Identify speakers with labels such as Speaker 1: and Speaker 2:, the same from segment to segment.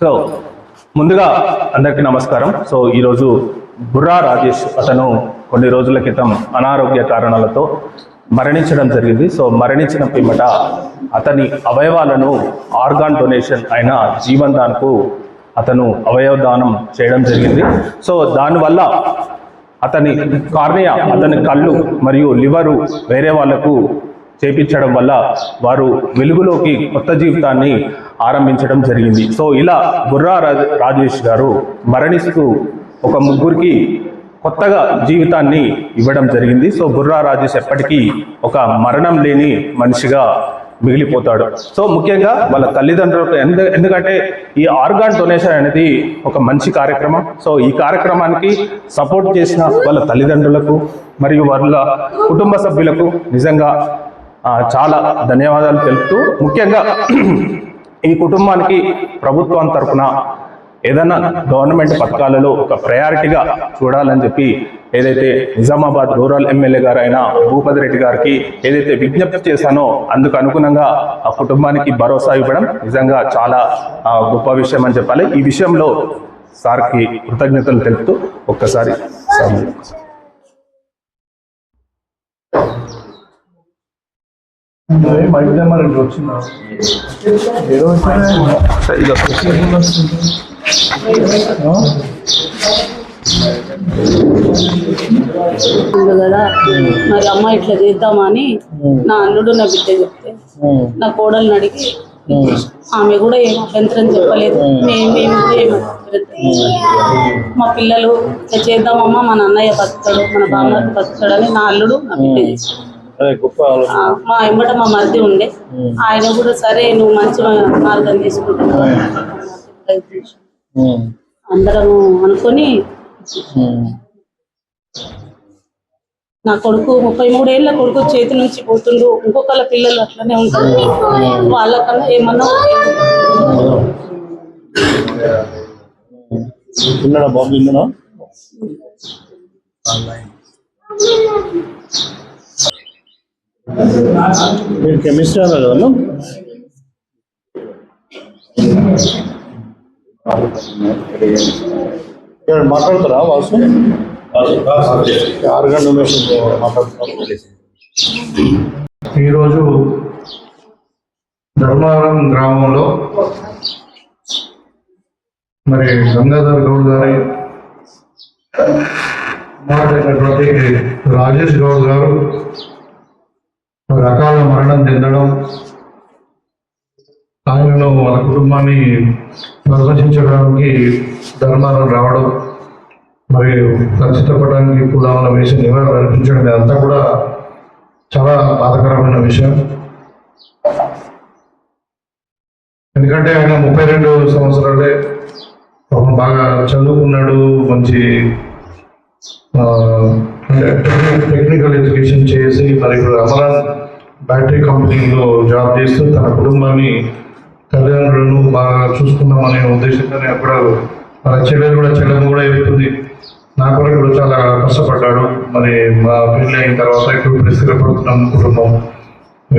Speaker 1: So ముందుగా అందరికీ నమస్కారం. సో ఈరోజు బుర్రా రాజేష్ అతను కొన్ని రోజుల క్రితం అనారోగ్య కారణాలతో మరణించడం జరిగింది. సో మరణించిన పిమ్మట అతని అవయవాలను ఆర్గాన్ డొనేషన్ అయిన జీవన్ దాన్కు అతను అవయవ దానం చేయడం జరిగింది. సో దానివల్ల అతని కార్నియా, అతని కళ్ళు మరియు లివరు వేరే వాళ్లకు చేపించడం వల్ల వారు వెలుగులోకి కొత్త జీవితాన్ని ఆరంభించడం జరిగింది. సో ఇలా బుర్రా రాజేష్ గారు మరణిస్తూ ఒక ముగ్గురికి కొత్తగా జీవితాన్ని ఇవ్వడం జరిగింది. సో బుర్రా రాజేష్ ఎప్పటికీ ఒక మరణం లేని మనిషిగా మిగిలిపోతాడు. సో ముఖ్యంగా వాళ్ళ తల్లిదండ్రులకు ఎందుకంటే ఈ ఆర్గాన్ డొనేషన్ అనేది ఒక మంచి కార్యక్రమం. సో ఈ కార్యక్రమానికి సపోర్ట్ చేసిన వాళ్ళ తల్లిదండ్రులకు మరియు వాళ్ళ కుటుంబ సభ్యులకు నిజంగా చాలా ధన్యవాదాలు తెలుపుతూ, ముఖ్యంగా ఈ కుటుంబానికి ప్రభుత్వం తరఫున ఏదైనా గవర్నమెంట్ పథకాలలో ఒక ప్రయారిటీగా చూడాలని చెప్పి ఏదైతే నిజామాబాద్ రూరల్ ఎమ్మెల్యే గారు అయిన భూపతి రెడ్డి గారికి ఏదైతే విజ్ఞప్తి చేశానో అందుకు అనుగుణంగా ఆ కుటుంబానికి భరోసా ఇవ్వడం నిజంగా చాలా గొప్ప విషయం అని చెప్పాలి. ఈ విషయంలో సార్కి కృతజ్ఞతలు తెలుపుతూ ఒక్కసారి
Speaker 2: కదా మరి అమ్మ ఇట్లా చేద్దామని నా అల్లుడు నా బిడ్డ చెప్తే నా కోడల్ని అడిగి ఆమె కూడా ఏం అభ్యంతరం చెప్పలేదు. మా పిల్లలు ఇట్లా చేద్దామమ్మా, మన అన్నయ్య బతుకుతాడు, మన బామ్మకి బతుకుతాడు అని నా అల్లుడు నా బిడ్డ చేశాడు. మా ఎంబట మా మరిది ఉండే, ఆయన కూడా సరే నువ్వు మంచి మార్గం తీసుకుంటున్నావు అందరము అనుకొని, నా కొడుకు 33 ఏళ్ళ కొడుకు చేతి నుంచి పోతుండు. ఇంకొకళ్ళ పిల్లలు అట్లనే ఉంటారు, వాళ్ళకన్నా ఏమన్నా
Speaker 3: మీరు కెమిస్ట్రీ అన్నారు కదా, మాట్లాడతారా వాసు? ఆర్గాన్ డొనేషన్ మాట్లాడుతున్నారు.
Speaker 4: ఈరోజు ధర్మవరం గ్రామంలో మరి గంగాధర్ గౌడ్ గారి మాట్లాడినటువంటి రాజేష్ గౌడ్ గారు అకాల మరణం చెందడం, ఆయనను వాళ్ళ కుటుంబాన్ని పరామర్శించడానికి ధర్మారం రావడం, మరియు చిత్రపటానికి పూలమాల వేసి నివాళులు అర్పించడం, ఇదంతా కూడా చాలా బాధాకరమైన విషయం. ఎందుకంటే ఆయన 32 సంవత్సరాలే బాగా చదువుకున్నాడు, మంచి టెక్నికల్ ఎడ్యుకేషన్ చేసి మరి ఇప్పుడు అమరాన్ బ్యాటరీ కంపెనీలో జాబ్ చేస్తూ తన కుటుంబాన్ని తల్లిదండ్రులను బాగా చూసుకుందామనే ఉద్దేశంతోనే అక్కడ వాళ్ళ చెల్లెలు కూడా చెప్తుంది, నా కొరకు కూడా చాలా కష్టపడ్డాడు. మరి మా పెళ్ళి అయిన తర్వాత ఇప్పుడు స్థిరపడుతున్నాం కుటుంబం,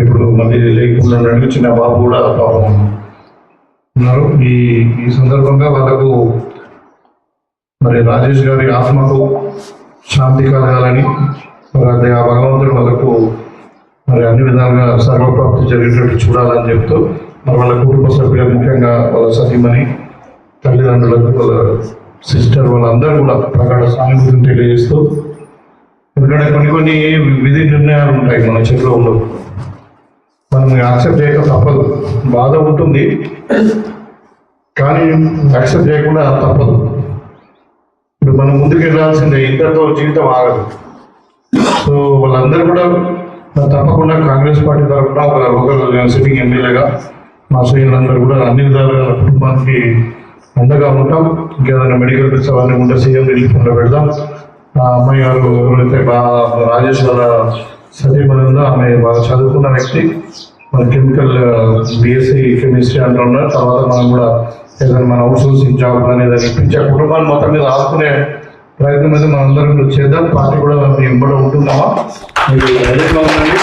Speaker 4: ఇప్పుడు మళ్ళీ లేకుండా చిన్న బాబు కూడా పాపం ఉన్నారు. ఈ సందర్భంగా వాళ్ళకు మరి రాజేష్ గారి ఆత్మకు శాంతి కలగాలని మరి ఆ భగవంతుడు వాళ్ళకు మరి అన్ని విధాలుగా సర్వప్రాప్తి జరిగేటట్టు చూడాలని చెప్తూ మరి వాళ్ళ కుటుంబ సభ్యులకు, ముఖ్యంగా వాళ్ళ సతీమణి, తల్లిదండ్రులకు, వాళ్ళ సిస్టర్, వాళ్ళందరూ కూడా ప్రగాఢ సానుభూతిని తెలియజేస్తూ, ఎందుకంటే కొన్ని విధి నిర్ణయాలు ఉంటాయి మన చేతిలో ఉండవు, మనం యాక్సెప్ట్ చేయక తప్పదు. బాధ ఉంటుంది కానీ యాక్సెప్ట్ చేయకుండా తప్పదు. ఇప్పుడు మనం ముందుకు వెళ్ళాల్సిందే, ఇంతతో జీవితం ఆగదు. సో వాళ్ళందరూ కూడా తప్పకుండా కాంగ్రెస్ పార్టీ తరఫున ఒక లోకల్ సిట్టింగ్ ఎమ్మెల్యేగా మా శ్రేణులందరూ కూడా అన్ని విధాలుగా కుటుంబానికి అండగా ఉంటాం. ఇంకేదైనా మెడికల్ బిల్స్ అవన్నీ ఉంటే సీఎం రిలీఫ్ ఫండ్లో పెడదాం. ఆ అమ్మాయి గారు ఎవరైతే రాజేష్ గారు సతీమణి ఉందో ఆమె బాగా చదువుకున్న వ్యక్తి, మన కెమికల్ బిఎస్సి కెమిస్ట్రీ అంటున్నారు. తర్వాత మనం కూడా ఏదైనా మన అవుట్ సోర్సింగ్ జాబ్ కానీ ఏదైనా ఇప్పించే కుటుంబాన్ని మొత్తం మీద ఆదుకునే ప్రయత్నం అయితే మనందరం చేద్దాం. పార్టీ కూడా మీ ఎంబడి ఉంటున్నామా, మీరు ధైర్యంగా ఉండండి.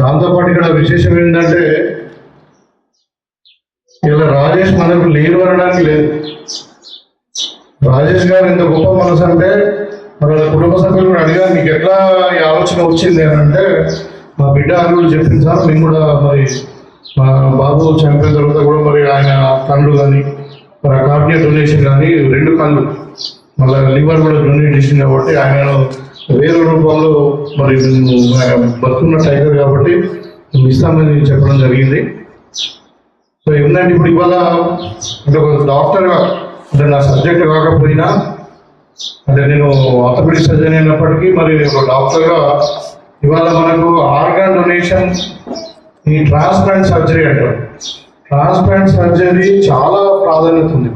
Speaker 4: దాంతోపాటు ఇక్కడ విశేషం ఏంటంటే ఇలా రాజేష్ మనకు లేరు అనడానికి లేదు. రాజేష్ గారు ఇంత గొప్ప మనసు అంటే మరి వాళ్ళ కుటుంబ సభ్యులు కూడా అడిగారు, మీకు ఎట్లా ఈ ఆలోచన వచ్చింది అని అంటే, మా బిడ్డ అల్లుడు చెప్పింది సార్, మేము కూడా మరి మా బాబు చనిపోయిన తర్వాత కూడా మరి ఆయన కళ్ళు కానీ మరి కార్డియా డొనేషన్ కానీ 2 కళ్ళు మళ్ళీ లివర్ కూడా డొనేట్ చేసింది కాబట్టి ఆయన వేరే రూపంలో మరి బతుకున్న టైగర్ కాబట్టి మేము ఇస్తామని చెప్పడం జరిగింది. సో ఏంటంటే ఇప్పుడు ఇవాళ అంటే ఒక డాక్టర్గా అంటే నా సబ్జెక్ట్ కాకపోయినా అంటే నేను ఆర్థోపెడిక్ సర్జన్ అయినప్పటికీ మరి ఒక డాక్టర్గా ఇవాళ మనకు ఆర్గాన్ డొనేషన్ ఈ ట్రాన్స్ప్లాంట్ సర్జరీ అంటారు. ట్రాన్స్ప్లాంట్ సర్జరీ చాలా ప్రాధాన్యత ఉంది.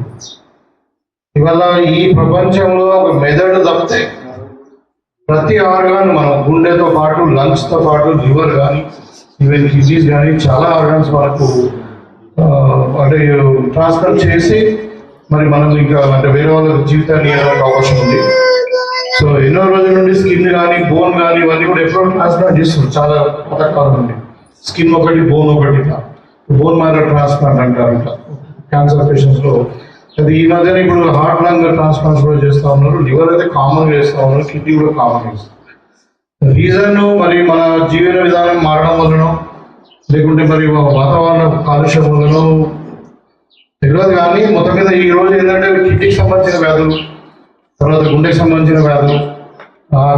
Speaker 4: ఇవాళ ఈ ప్రపంచంలో ఒక మెదడు తప్పితే ప్రతి ఆర్గాన్ మనం గుండెతో పాటు లంగ్స్తో పాటు లివర్ కానీ ఈవెన్ కిడ్నీస్ కానీ చాలా ఆర్గాన్స్ మనకు అంటే ట్రాన్స్ప్లాంట్ చేసి మరి మనం ఇంకా అంటే వేరే వాళ్ళ జీవితాన్ని ఇవ్వడానికి అవకాశం ఉంది. సో ఎన్నో రోజుల నుండి స్కిన్ కానీ బోన్ కానీ ఇవన్నీ కూడా ఎప్పుడో ట్రాన్స్ప్లాంట్ చేస్తున్నారు చాలా పథకాల నుండి. స్కిన్ ఒకటి బోన్ ఒకటి బోన్ మ్యారో ట్రాన్స్ప్లాంట్ అంటారంట క్యాన్సర్ పేషెంట్స్లో. అది ఈ మధ్యన ఇప్పుడు హార్ట్ లంగ్ ట్రాన్స్ప్లాంట్స్ కూడా చేస్తూ ఉన్నారు. లివర్ అయితే కామన్ చేస్తూ ఉన్నారు, కిడ్నీ కూడా కామన్ చేస్తారు. రీజన్ మరి మన జీవన విధానం మారడం వలన లేకుంటే మరి వాతావరణ కాలుష్యం వలన తెలియదు కానీ మొత్తం మీద ఈ రోజు ఏంటంటే కిడ్నీకి సంబంధించిన వ్యాధులు, తర్వాత గుండెకి సంబంధించిన వ్యాధులు,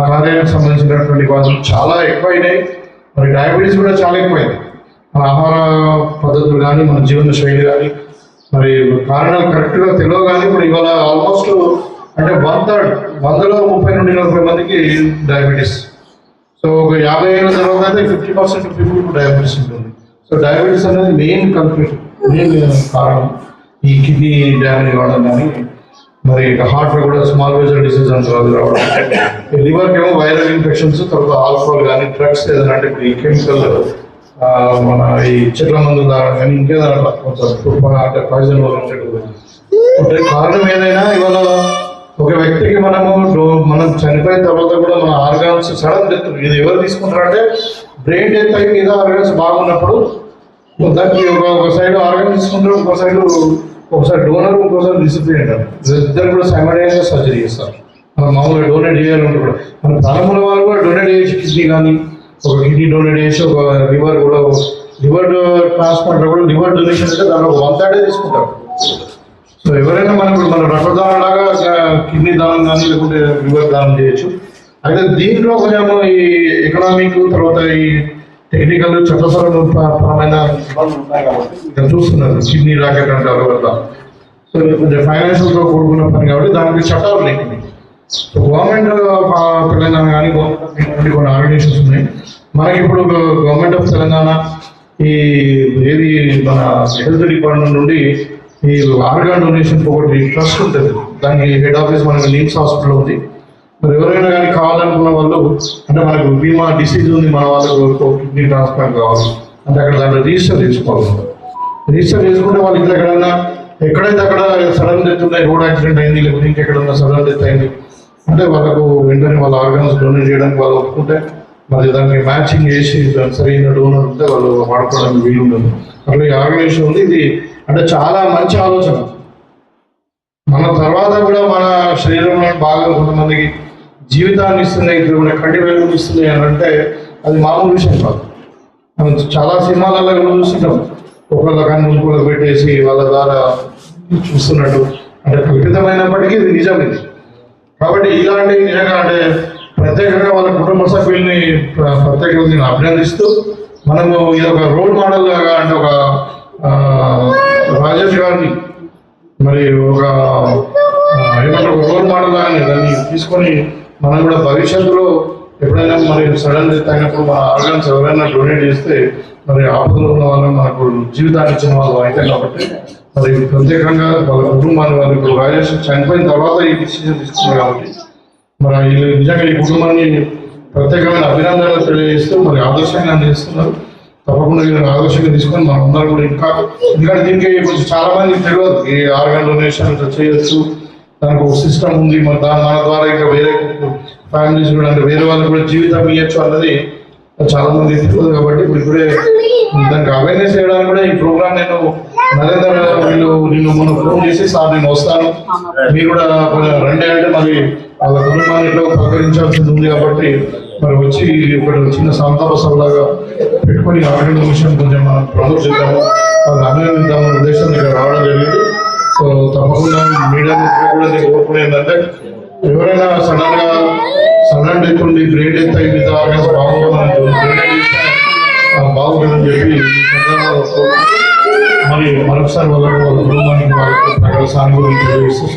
Speaker 4: కార్యానికి సంబంధించినటువంటి వ్యాధులు చాలా ఎక్కువైనాయి. మరి డయాబెటీస్ కూడా చాలా ఎక్కువైనాయి. మన ఆహార పద్ధతులు కానీ మన జీవన శైలి కానీ మరి కారణాలు కరెక్ట్గా తెలియదు కానీ ఇప్పుడు ఇవాళ ఆల్మోస్ట్ అంటే 1/3 30 నుండి 40 మందికి డయాబెటీస్. సో ఒక 50 ఏళ్ళ తర్వాత అయితే 50% పీపుల్కి డయాబెటీస్ ఉంటుంది. సో డయాబెటీస్ అనేది మెయిన్ కారణం ఈ కిడ్నీ డ్యామేజ్ కావడం కానీ మరి హార్ట్లో కూడా స్మాల్ వెజల్ డిసీజ్ అంటారు రావడం, లివర్కి ఏమో వైరల్ ఇన్ఫెక్షన్స్, తర్వాత ఆల్కహాల్ కానీ డ్రగ్స్ ఏదైనా అంటే ఇప్పుడు ఈ కెమికల్ మన ఈ చెట్ల మందు తాగడం కానీ ఇంకేదైనా కొంచెం అంటే పాయిజన్ వల్ల అంటే కారణం ఏదైనా ఇవాళ ఒక వ్యక్తికి మనం చనిపోయిన తర్వాత కూడా మన ఆర్గాన్స్ సడన్ డెత్ ఇది ఎవరు తీసుకుంటారంటే బ్రెయిన్ డెత్ అయి మీద ఆర్గాన్స్ బాగున్నప్పుడు దానికి ఒక సైడ్ ఆర్గాన్ తీసుకుంటారు, ఒకసారి డోనర్ ఇంకోసారి రిసిపియంట్ అంటారు. ఇద్దరు కూడా సైమల్టేనియస్గా సర్జరీ చేస్తారు. మనం మామూలుగా డొనేట్ చేయాలంటే కూడా మన ప్రారంభంలో వాళ్ళు కూడా డొనేట్ చేయొచ్చు. కిడ్నీ కానీ ఒక కిడ్నీ డొనేట్ చేసి ఒక లివర్ కూడా లివర్ ట్రాన్స్ప్లాంట్ కూడా లివర్ డొనేషన్ అంటే దాంట్లో 1/3 తీసుకుంటారు. సో ఎవరైనా మన రక్తదానం లాగా కిడ్నీ దానం కానీ లేకుంటే లివర్ దానం చేయొచ్చు. అయితే దీంట్లో కొంచెం ఈ ఎకనామిక్ తర్వాత ఈ టెక్నికల్ చట్టపరమైన ఉన్నాయి కాబట్టి చూస్తున్నారు. కిడ్నీ రాకెట్ అంటారు కదా. సో కొంచెం ఫైనాన్షియల్తో కూడుకున్న పని కాబట్టి దానికి చట్టాలు లేకుండా సో గవర్నమెంట్ తెలంగాణ కానీ గవర్నమెంట్ కొన్ని ఆర్గనైజేషన్స్ ఉన్నాయి. మనకి ఇప్పుడు గవర్నమెంట్ ఆఫ్ తెలంగాణ ఈ ఏది మన హెల్త్ డిపార్ట్మెంట్ నుండి ఈ ఆర్గాన్ డొనేషన్ ఒకటి ట్రస్ట్ ఉంటుంది. దానికి హెడ్ ఆఫీస్ మనకి నిమ్స్ హాస్పిటల్ ఉంది. మరి ఎవరైనా కానీ కావాలనుకున్న వాళ్ళు అంటే మనకు బీమా డిసీజ్ ఉంది, మన వాళ్ళకు కిడ్నీ ట్రాన్స్ప్లాంట్ కావాలి అంటే అక్కడ దాంట్లో రిజిస్టర్ చేసుకోవాలి. రిజిస్టర్ చేసుకుంటే వాళ్ళు ఎక్కడైతే అక్కడ సడన్ డెత్ ఉన్నాయి, రోడ్ యాక్సిడెంట్ అయింది లేకపోతే ఇంకెక్కడన్నా సడన్ డెత్ అయింది అంటే వాళ్ళకు వెంటనే వాళ్ళ ఆర్గాన్స్ డొనేట్ చేయడానికి వాళ్ళు ఒప్పుకుంటే మరి దానికి మ్యాచింగ్ చేసి సరైన డోనర్ ఉంటే వాళ్ళు వాడుకోవడానికి వీలు ఉంటుంది. అట్లా ఈ ఆర్గనైజేషన్ ఉంది. ఇది అంటే చాలా మంచి ఆలోచన. మన తర్వాత కూడా మన శరీరంలో బాగా కొంతమందికి జీవితాన్ని ఇస్తున్నాయి, కంటి వెలుగుని ఇస్తున్నాయి అని అంటే అది మామూలు విషయం కాదు. మనం చాలా సినిమాలలో చూస్తున్నాం, ఒకళ్ళ కానీ ఇంకోళ్ళకి పెట్టేసి వాళ్ళ ద్వారా చూస్తున్నట్టు అంటే కల్పితమైనప్పటికీ ఇది నిజం. ఇది కాబట్టి ఇలాంటి నిజంగా అంటే ప్రత్యేకంగా వాళ్ళ కుటుంబ సభ్యుల్ని ప్రత్యేకంగా నేను అభినందిస్తూ మనము ఇది ఒక రోల్ మోడల్ లాగా అంటే ఒక రాజేష్ గారిని మరి ఒక ఏమంటారు ఒక రోల్ మోడల్ లాగానే దాన్ని తీసుకొని మనం కూడా భవిష్యత్తులో ఎప్పుడైనా మరి సడన్ డెత్ అయినప్పుడు మన ఆర్గాన్స్ ఎవరైనా డొనేట్ చేస్తే మరి ఆపదలో ఉన్న వాళ్ళు మనకు జీవితాన్ని ఇచ్చిన వాళ్ళు అయితే కాబట్టి మరి ప్రత్యేకంగా వాళ్ళ కుటుంబాన్ని వాళ్ళు ఇప్పుడు రాజేష్ చనిపోయిన తర్వాత ఈ డిసిజన్ తీసుకున్నారు కాబట్టి మరి వీళ్ళు నిజంగా ఈ కుటుంబాన్ని ప్రత్యేకమైన అభినందనలు తెలియజేస్తూ మరి ఆదర్శంగా అందిస్తున్నారు. తప్పకుండా వీళ్ళని ఆదర్శంగా తీసుకొని మనం అందరం కూడా ఇంకా ఎందుకంటే దీనికి కొంచెం చాలా మందికి తెలియదు ఈ ఆర్గాన్ డొనేషన్ చేయొచ్చు, దానికి ఒక సిస్టమ్ ఉంది, మన ద్వారా ఇంకా వేరే ఫ్యామిలీస్ కూడా అంటే వేరే వాళ్ళకి కూడా జీవితం ఇవ్వచ్చు అన్నది చాలా మంది తెలియదు. కాబట్టి ఇప్పుడే దానికి అవేర్నెస్ చేయడానికి కూడా ఈ ప్రోగ్రామ్ నేను నరేందర్ వీళ్ళు నిన్ను మనం ఫోన్ చేసి సార్ నేను వస్తాను మీరు కూడా కొంచెం రండి అంటే మరి వాళ్ళ కుటుంబాన్ని ఎట్లా పలకరించాల్సింది ఉంది కాబట్టి మరి వచ్చి ఇక్కడ చిన్న సంతాప సభలాగా పెట్టుకొని ఆర్గనైజ్ విషయం కొంచెం మనం ప్రమోట్ చేద్దాము వాళ్ళు అభినందిద్దామనే ఉద్దేశం ఇక్కడ రావడం జరిగింది. సో తప్పకుండా మీడియా కూడా నేను కోరుకునేది ఏంటంటే ఎవరైనా సడన్ డెత్ ఉంది గ్రేట్ డెత్ అయింది బాగుంటుందని చెప్పి మరి మరొకసారి వాళ్ళ కుటుంబానికి వాళ్ళ ప్రజల సానుభూతి తెలియజేస్తూ